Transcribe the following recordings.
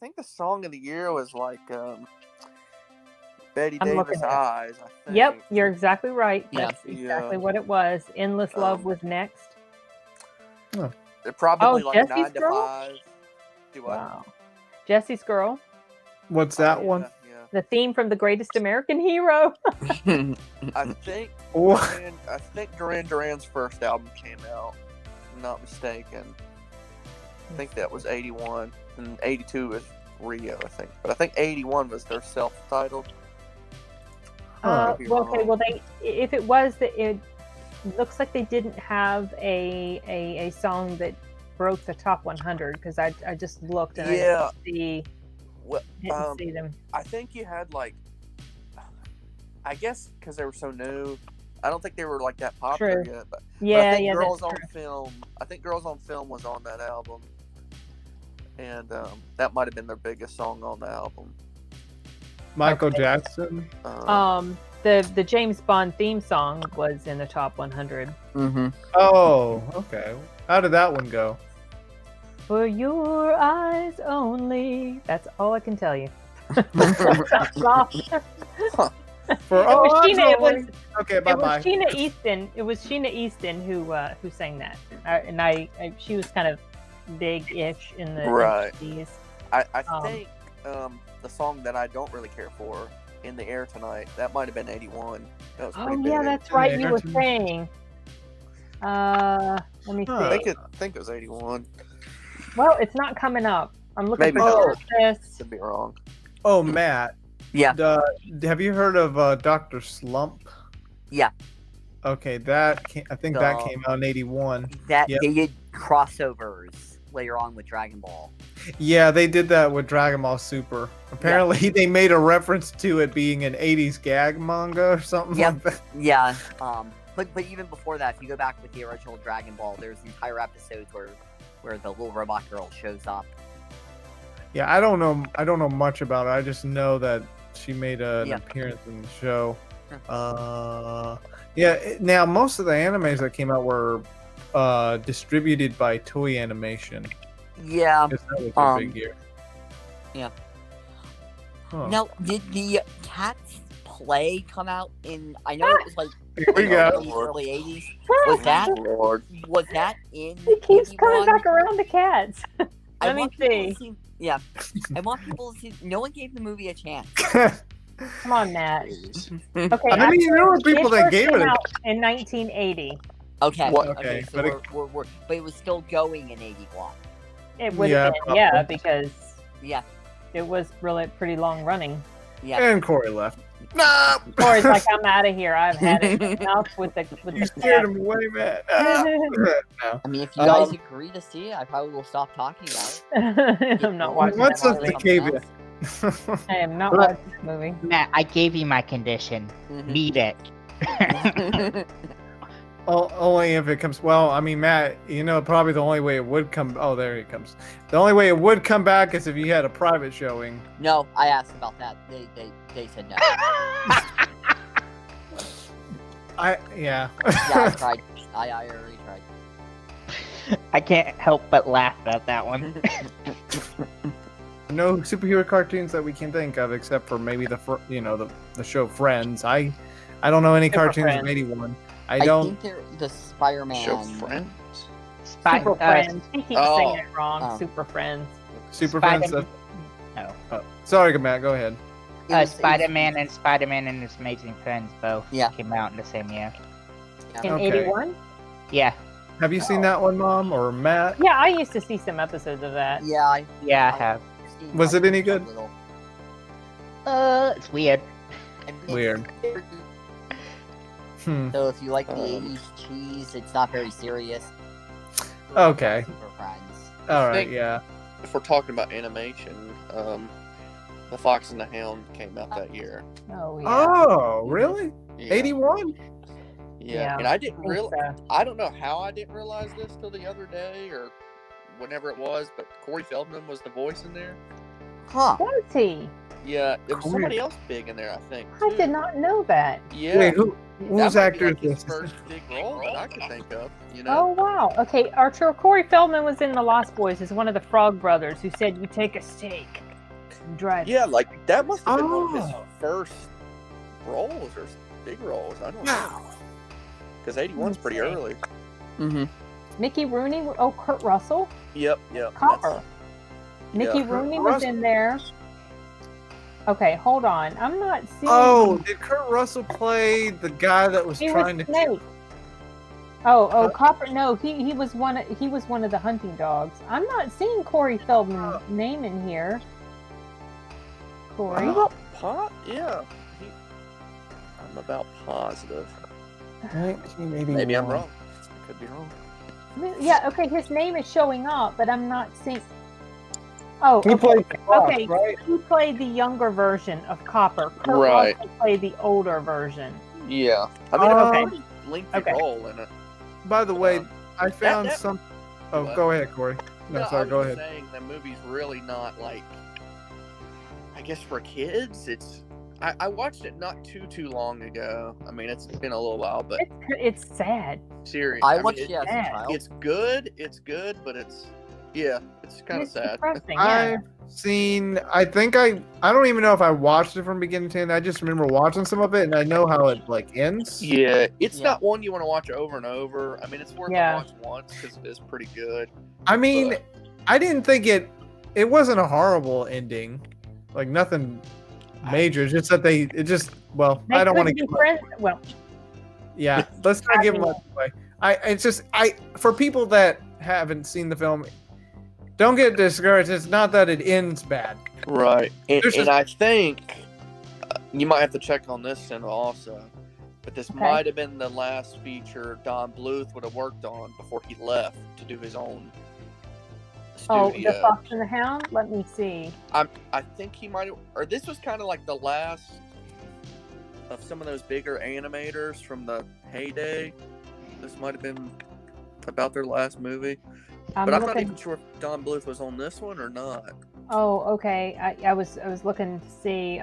think the song of the year was like Betty I'm looking Davis at it. Eyes. I think. Yep, you're exactly right. Yeah. That's exactly what it was. Endless Love was next. They're probably like Jesse's 9 to Girl? 5. Do I? Wow. Jesse's Girl. What's that one? Yeah. The theme from The Greatest American Hero. I think Duran Duran's first album came out. If I'm not mistaken. I think that was 81, and 82 was Rio, I think. But I think 81 was their self-titled. Well, if it was it looks like they didn't have a song that broke the top 100 because I just looked and I didn't see them. I think you had like, I guess because they were so new, I don't think they were like that popular yet. But I think Girls on Film. I think Girls on Film was on that album, and that might have been their biggest song on the album. Michael Jackson. The James Bond theme song was in the top 100. Mm-hmm. Oh, okay. How did that one go? For your eyes only. That's all I can tell you. Okay, bye bye. It was Sheena Easton who sang that, and she was kind of big-ish in the 80s. I think the song that I don't really care for, In the Air Tonight, that might have been 81. That was pretty big. Yeah, that's right. You were saying. Let me see. I think it was 81. Well, it's not coming up. I'm looking for this. Could be wrong. Oh, Matt. Yeah. Have you heard of Dr. Slump? Yeah. Okay, I think that came out in 81. They did crossovers later on with Dragon Ball. Yeah, they did that with Dragon Ball Super. Apparently, they made a reference to it being an 80s gag manga or something like that. Yeah. But even before that, if you go back with the original Dragon Ball, there's entire episodes where the little robot girl shows up. Yeah, I don't know much about it. I just know that she made an appearance in the show. Now most of the animes that came out were distributed by Toei Animation. Yeah. That was a big year. Yeah. Huh. Now, did the Cat's Play come out in? I know it was like early 80s. Was that in? It keeps coming back around to cats. Let me see. Yeah, I want people to see. No one gave the movie a chance. Come on, Matt. Okay, I mean, there were people that gave it out in 1980. Okay. Okay, so but it was still going in 81. It would have been, because it was really pretty long running. Yeah. And Corey left. No. Corey's like, I'm out of here. I've had enough with the. You scared him away, man. No. I mean, if you guys agree to see it, I probably will stop talking about it. I'm not watching. What's up to Kavia? I am not watching this movie. Matt, I gave you my condition. Meet it. Only if it comes. Well, I mean, Matt, probably the only way it would come. Oh, there it comes. The only way it would come back is if you had a private showing. No, I asked about that. They said no. Yeah, I tried. I already tried. I can't help but laugh about that one. No superhero cartoons that we can think of except for maybe the show Friends. I don't know any cartoons from 81. I don't. think they're the Spider-Man. Show Friends? Super Friends. He keeps saying it wrong. Super Friends. Super Friends. No. Sorry, Matt. Go ahead. Spider-Man and Spider-Man and His Amazing Friends both came out in the same year. In 81? Yeah. Have you seen that one, Mom or Matt? Yeah, I used to see some episodes of that. Yeah, I have. Was it any good? It's weird. Weird. So if you like the 80s cheese, it's not very serious. Okay. Super Friends. All right, yeah. If we're talking about animation, The Fox and the Hound came out that year. Oh, yeah. Oh, really? Yeah. 81? Yeah, and I didn't realize. I don't know how I didn't realize this till the other day or whenever it was, but Corey Feldman was the voice in there. Huh? Was he? Yeah, there was somebody else big in there, I think. I did not know that. Yeah. Wait, whose actor is his this? first big role that I could think of. Oh wow. Okay, Corey Feldman was in The Lost Boys as one of the Frog Brothers who said, "You take a steak, Dread. Yeah, like that must have been one of his first roles or big roles. I don't know. Because 81's pretty early. Mm-hmm. Mickey Rooney. Oh, Kurt Russell. Yep. Copper. Mickey Rooney was in there. Okay, hold on. I'm not seeing. Oh, did Kurt Russell play the guy that was trying to? Snake. Oh, Copper. No, he was one of the hunting dogs. I'm not seeing Corey Feldman's name in here. Corey. Yeah. I'm about positive. Maybe I'm wrong. Could be wrong. Yeah. Okay. His name is showing up, but I'm not seeing. Oh, he played Fox, okay. Right? He played the younger version of Copper. Kurt Russell played the older version. Yeah. I mean, a pretty lengthy role in it. By the way, I found some. Oh, go ahead, Corey. No, sorry. Go ahead. Saying the movie's really not like. I guess for kids, it's. I watched it not too long ago. I mean, it's been a little while, but it's sad. Seriously, I watched it as a child. It's good, but it's kind of sad. I've seen. I think I don't even know if I watched it from beginning to end. I just remember watching some of it, and I know how it like ends. Yeah, it's not one you want to watch over and over. I mean, it's worth a watch once because it is pretty good. I mean, I didn't think it wasn't a horrible ending, like nothing major. It's just that I don't want to give friends. Well, yeah, let's not give them away. For people that haven't seen the film, don't get discouraged. It's not that it ends bad, right? And I think you might have to check on this and also, but this might have been the last feature Don Bluth would have worked on before he left to do his own studio. Oh, the Fox and the Hound? Let me see. I think he might have, or this was kind of like the last of some of those bigger animators from the heyday. This might have been about their last movie. But I'm not even sure if Don Bluth was on this one or not. Oh, okay. I was looking to see.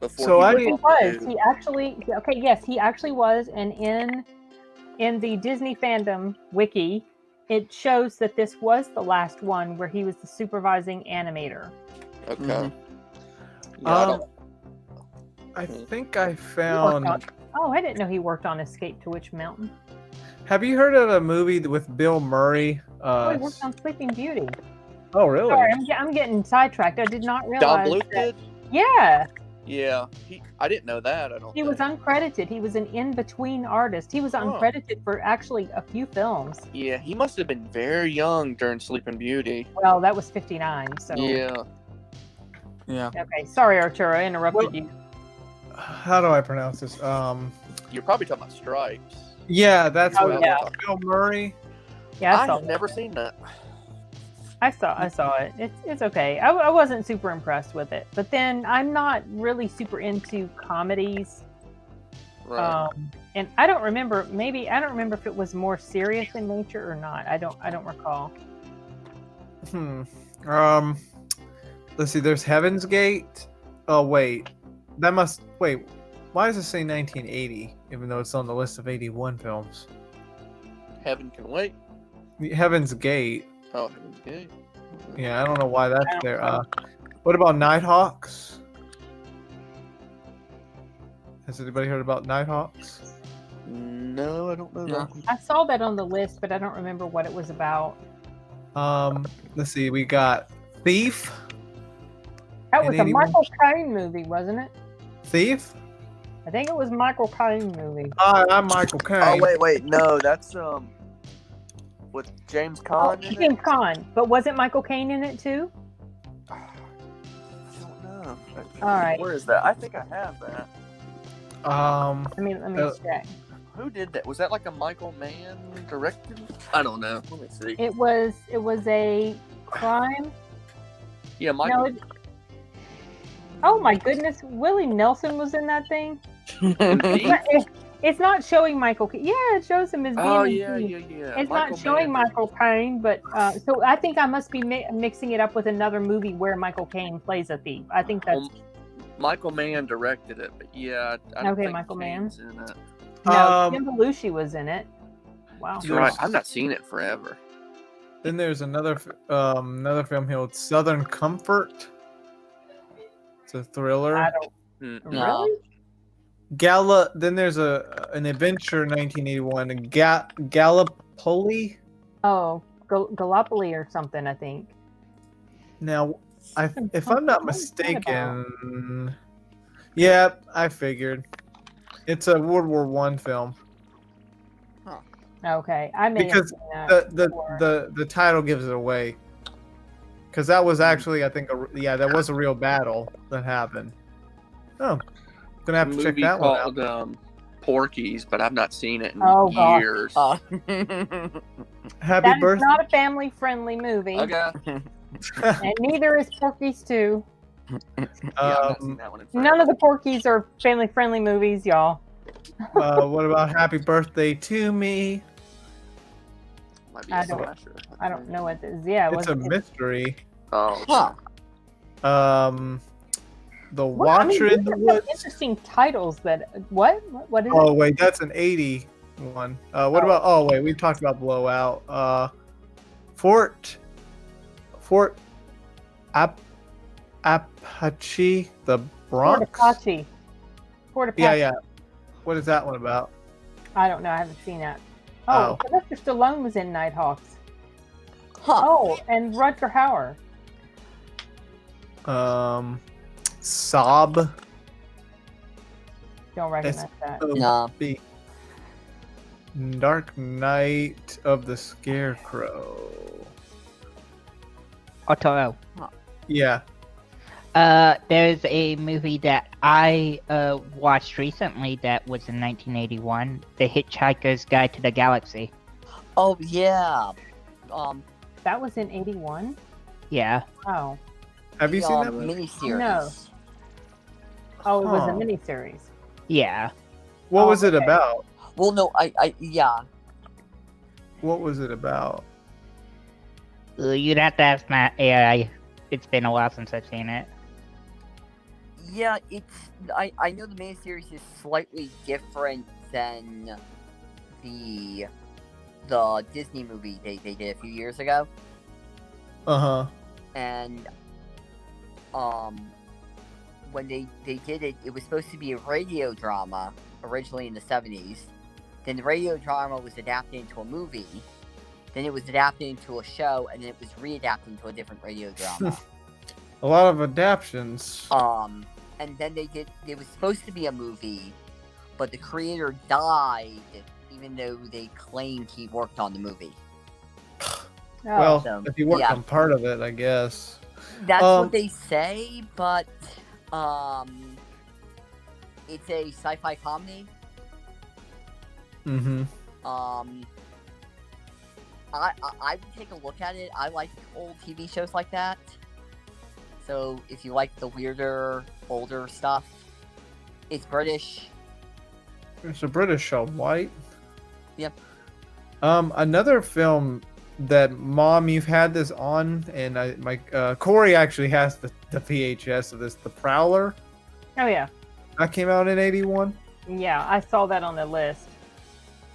Before he was. He actually. Okay. Yes, he actually was. And in the Disney fandom wiki, it shows that this was the last one where he was the supervising animator. Okay. Mm-hmm. Yeah, I think I found. I didn't know he worked on Escape to Witch Mountain. Have you heard of a movie with Bill Murray? He worked on Sleeping Beauty. Oh, really? Sorry, I'm getting sidetracked. I did not realize. Don Bluth did? Yeah. Yeah. I didn't know that. He was uncredited. He was an in-between artist. He was uncredited for actually a few films. Yeah, he must have been very young during Sleeping Beauty. Well, that was 59, so. Yeah. Okay, sorry, Arturo, I interrupted you. How do I pronounce this? You're probably talking about Stripes. Yeah, that's what Bill Murray. Yeah, I've never seen that. I saw it. It's okay. I wasn't super impressed with it, but then I'm not really super into comedies. Right. And I don't remember. Maybe I don't remember if it was more serious in nature or not. I don't recall. Let's see. There's Heaven's Gate. Oh wait, wait. Why does it say 1980, even though it's on the list of 81 films? Heaven Can Wait. Heaven's Gate. Oh, Heaven's Gate. Yeah, I don't know why that's there. What about Nighthawks? Has anybody heard about Nighthawks? No, I don't know. Yeah. I saw that on the list, but I don't remember what it was about. Let's see. We got Thief. That was a Michael Caine movie, wasn't it? Thief? I think it was Michael Caine movie. I'm Michael Caine. Oh wait, no, that's with James Caan. James Caan, but wasn't Michael Caine in it too? I don't know. All right. Where is that? I think I have that. Let me check. Who did that? Was that like a Michael Mann directed? I don't know. Let me see. It was a crime. Yeah, Michael. No, oh my goodness, Willie Nelson was in that thing. It's not showing Michael. Yeah, it shows him as being. Oh yeah. It's not showing Michael Caine, but so I think I must be mixing it up with another movie where Michael Caine plays a thief. I think that's. Michael Mann directed it, but yeah. I don't think Michael Mann's in it. No, Jim Belushi was in it. Wow. That's right. I've not seen it forever. Then there's another film here, Southern Comfort. It's a thriller. I don't. Really? Then there's an adventure 1981. Gallipoli. Oh, Gallipoli or something, I think. Now, if I'm not mistaken, yeah, I figured it's a World War I film. Huh. Okay, I may because the title gives it away. Because that was actually, I think, that was a real battle that happened. Oh, gonna have to check that one out. Called Porky's, but I've not seen it in years. Happy birthday! That's not a family-friendly movie. Okay. And neither is Porky's 2. None of the Porky's are family-friendly movies, y'all. What about Happy Birthday to Me? I don't know what this is. Yeah, it's a mystery. Oh. The Watcher in the Woods. Interesting titles. What is it? Oh wait, that's an 80 one. What about? Oh wait, we talked about Blowout. Fort Apache, the Bronx. Fort Apache. Yeah. What is that one about? I don't know. I haven't seen that. Oh, Sylvester Stallone was in Nighthawks. Huh. Oh, and Rutger Hauer. Sob. Don't recognize that. No. Dark Knight of the Scarecrow. Arturelia. Yeah. There's a movie that I watched recently that was in 1981, The Hitchhiker's Guide to the Galaxy. Oh yeah. That was in 81? Yeah. Oh. Have you seen that miniseries? No. Oh, it was a miniseries. Yeah. What was it about? Well, no, yeah. What was it about? You'd have to ask Matt. Yeah, it's been a while since I've seen it. Yeah, I know the miniseries is slightly different than the Disney movie they did a few years ago. And when they did it, it was supposed to be a radio drama originally in the 70s. Then the radio drama was adapted into a movie. Then it was adapted into a show, and then it was readapted into a different radio drama. A lot of adaptions. And then it was supposed to be a movie, but the creator died, even though they claimed he worked on the movie. Well, if he worked on part of it, I guess. That's what they say, but it's a sci-fi comedy. Mm-hmm. I would take a look at it. I like old TV shows like that. So if you like the weirder, older stuff, it's British. It's a British show, right? Yep. Another film that Mom, you've had this on, and Corey actually has the VHS of this, The Prowler. Oh yeah. That came out in 81. Yeah, I saw that on the list.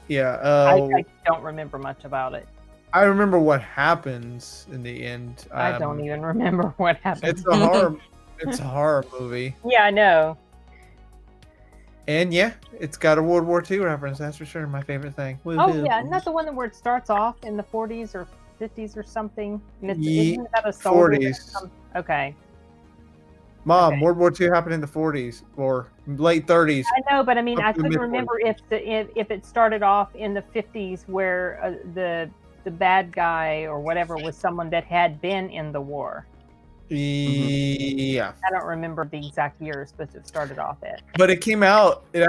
Yeah. I don't remember much about it. I remember what happens in the end. I don't even remember what happens. It's a horror. It's a horror movie. Yeah, I know. And yeah, it's got a World War II reference. That's for sure. My favorite thing. Yeah, not the one where it starts off in the 40s or 50s or something. And isn't that a soldier? 40s. Okay. Mom, okay. World War II happened in the 40s or late 30s. I know, but I mean, I couldn't remember if it started off in the 50s where the bad guy or whatever was someone that had been in the war. Yeah. I don't remember the exact years, but it started off it. But it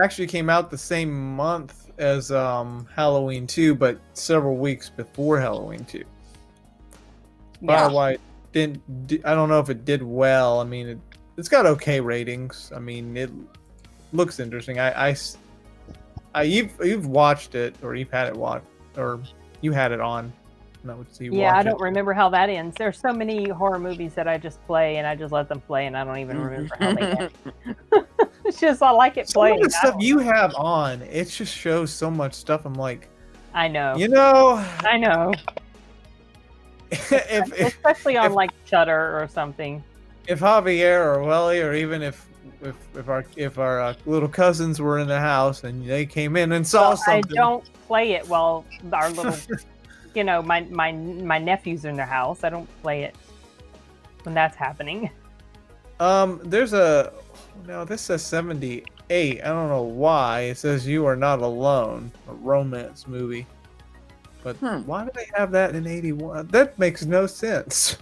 actually came out the same month as Halloween 2, but several weeks before Halloween 2. Yeah. Why it didn't, I don't know if it did well. I mean, it's got okay ratings. I mean, it looks interesting. You've watched it, or you've had it watched, or you had it on. I don't remember how that ends. There's so many horror movies that I just play and I just let them play and I don't even remember how they end. It's just I like it playing. Some of the stuff you have on, it just shows so much stuff. I'm like, I know. I know. Especially on like Shudder or something. if Javier or Welly, or even if our little cousins were in the house and they came in and saw something. I don't play it while our little, my nephews are in their house. I don't play it when that's happening. This says 78. I don't know why. It says You Are Not Alone, a romance movie. But why do they have that in 81? That makes no sense.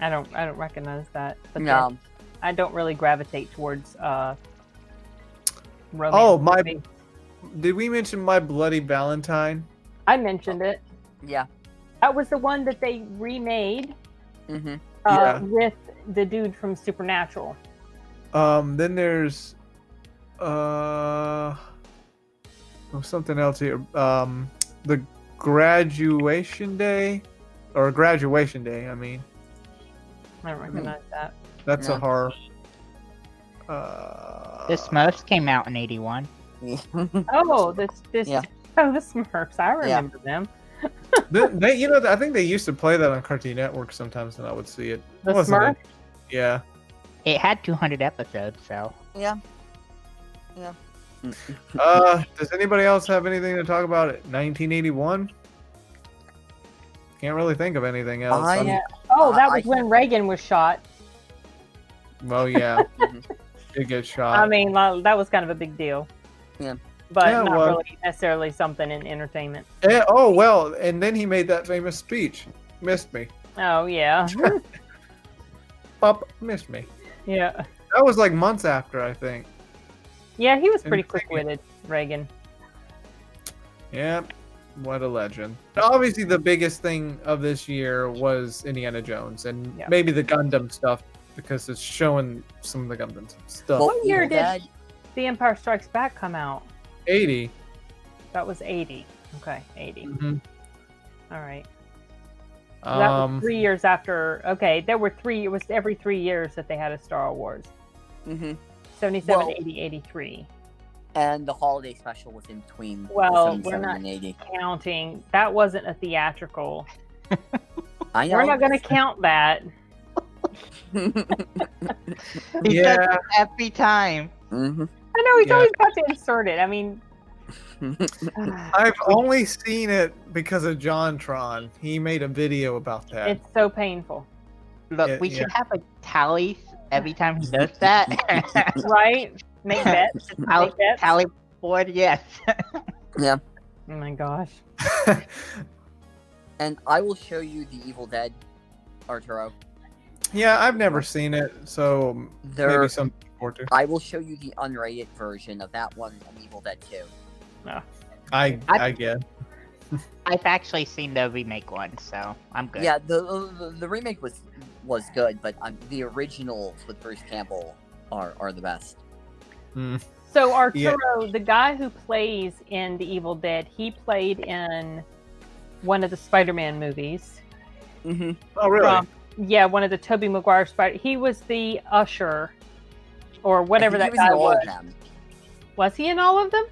I don't recognize that. But No. I don't really gravitate towards romance movies. Did we mention My Bloody Valentine? I mentioned it. Yeah. That was the one that they remade with the dude from Supernatural. Then there's something else here. The Graduation Day, I mean. I don't recognize that. That's a horror. The Smurfs came out in 81. Oh, the Smurfs. I remember them. I think they used to play that on Cartoon Network sometimes, and I would see it. The Smurfs? Yeah. It had 200 episodes, so. Yeah. Does anybody else have anything to talk about? 1981. Can't really think of anything else. That was when Reagan was shot. Well, yeah, did get shot. I mean, that was kind of a big deal. Yeah. But not really necessarily something in entertainment. Yeah, oh, well, and then he made that famous speech. Missed me. Oh, yeah. Pop missed me. Yeah. That was like months after, I think. Yeah, he was pretty quick-witted, Reagan. Yeah, what a legend. Obviously, the biggest thing of this year was Indiana Jones, and maybe the Gundam stuff, because it's showing some of the Gundam stuff. What year did The Empire Strikes Back come out? 80. That was 80. Okay, 80. Mm-hmm. All right. So that was 3 years after. Okay, there were it was every 3 years that they had a Star Wars. Mm-hmm. 77, 80, 83. And the holiday special was in between. Well, we're not counting. That wasn't a theatrical. I know. We're not going to count that. He does it every time. Mm-hmm. I know, he's always got to insert it. I mean... I've only seen it because of JonTron. He made a video about that. It's so painful. Look, we should have a tally every time he does that. Right? Make bets. Tally board, yes. Yeah. Oh my gosh. And I will show you the Evil Dead, Arturo. Yeah, I've never seen it, so maybe some more too. I will show you the unrated version of that one on Evil Dead 2. No. I guess. I've actually seen the remake one, so I'm good. Yeah, the remake was good, but the originals with Bruce Campbell are the best. Mm. So Arturo, the guy who plays in the Evil Dead, he played in one of the Spider-Man movies. Mm-hmm. Oh, really? One of the Tobey Maguire Spider. He was the usher, or whatever that guy was. Was he in all of them?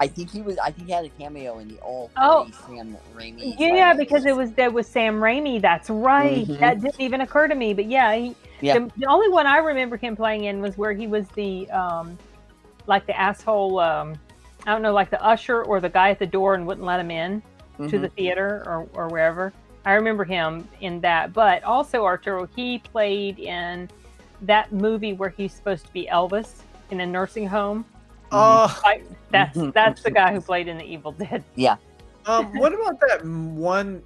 I think he was. I think he had a cameo in the all three Sam Raimi. Yeah, because there was Sam Raimi. That's right. Mm-hmm. That didn't even occur to me. But the only one I remember him playing in was where he was the like the asshole. I don't know, like the usher or the guy at the door and wouldn't let him in to the theater or wherever. I remember him in that. But also Arturo, he played in that movie where he's supposed to be Elvis in a nursing home. That's the guy who played in the Evil Dead. Yeah. What about that one?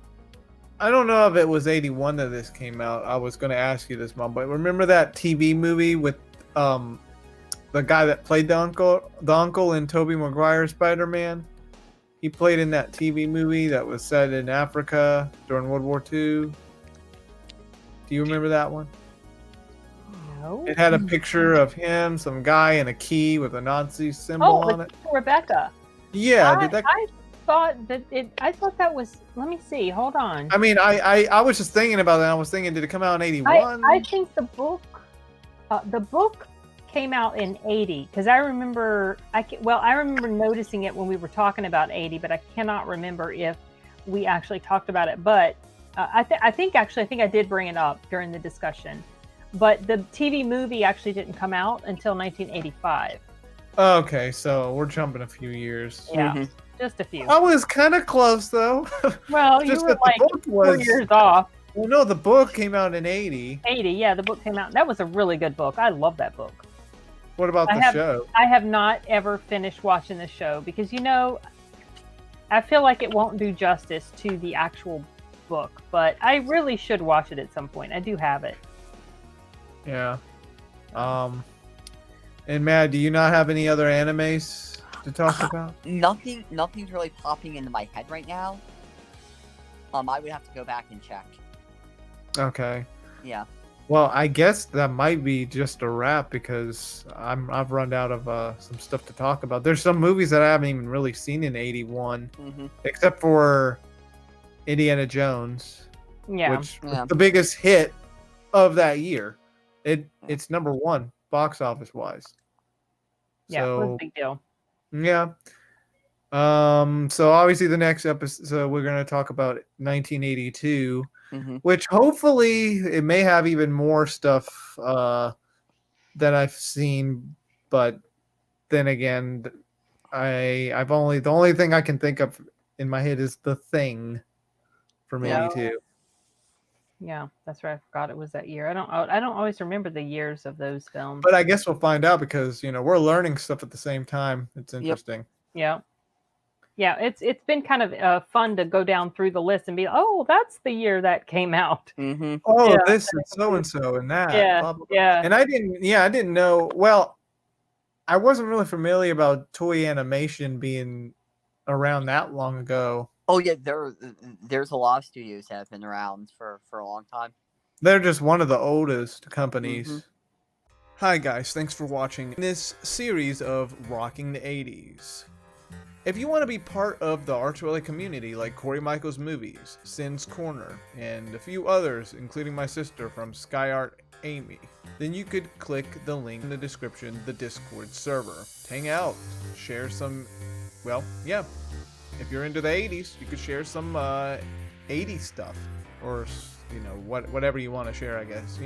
I don't know if it was 81 that this came out. I was going to ask you this, Mom, but remember that TV movie with the guy that played the uncle in Tobey Maguire's Spider-Man? He played in that TV movie that was set in Africa during World War II. Do you remember that one? No. It had a picture of him, some guy, and a key with a Nazi symbol on it. Rebecca. Yeah, I thought that was. Let me see. Hold on. I mean, I was just thinking about that. I was thinking, did it come out in 81? I think the book came out in 80 because I remember. I remember noticing it when we were talking about 80, but I cannot remember if we actually talked about it. But I think I did bring it up during the discussion. but the TV movie actually didn't come out until 1985. Okay, so we're jumping a few years. Yeah, just a few. I was kind of close though. Well, you were like 4 years off. Well, no, the book came out in 80. 80, yeah, the book came out. That was a really good book. I love that book. What about the show? I have not ever finished watching the show because, I feel like it won't do justice to the actual book, but I really should watch it at some point. I do have it. Yeah. And Matt, do you not have any other animes to talk about? Nothing's really popping into my head right now. I would have to go back and check. Okay. Yeah. Well, I guess that might be just a wrap because I've run out of some stuff to talk about. There's some movies that I haven't even really seen in 81, except for Indiana Jones, which was the biggest hit of that year. It's number 1 box office wise. Yeah, it was a big deal. Yeah. So obviously the next episode we're going to talk about 1982. Which hopefully it may have even more stuff that I've seen, but then again, the only thing I can think of in my head is The Thing from 82. Yeah, that's right. I forgot it was that year. I don't always remember the years of those films. But I guess we'll find out because we're learning stuff at the same time. It's interesting. Yeah. Yeah, it's been kind of fun to go down through the list and be, oh, that's the year that came out. Oh, this is so and so and that. Yeah, blah, blah, blah. yeah. And I didn't know. Well, I wasn't really familiar about toy animation being around that long ago. Oh yeah, there's a lot of studios that have been around for a long time. They're just one of the oldest companies. Hi guys, thanks for watching this series of Rocking the 80s. If you want to be part of the Arturelia community like Corey Michaels Movies, Sin's Corner, and a few others, including my sister from SkyArt Amy, then you could click the link in the description, the Discord server. Hang out, share some, well, yeah. If you're into the 80s, you could share some 80s stuff, or whatever you want to share, I guess.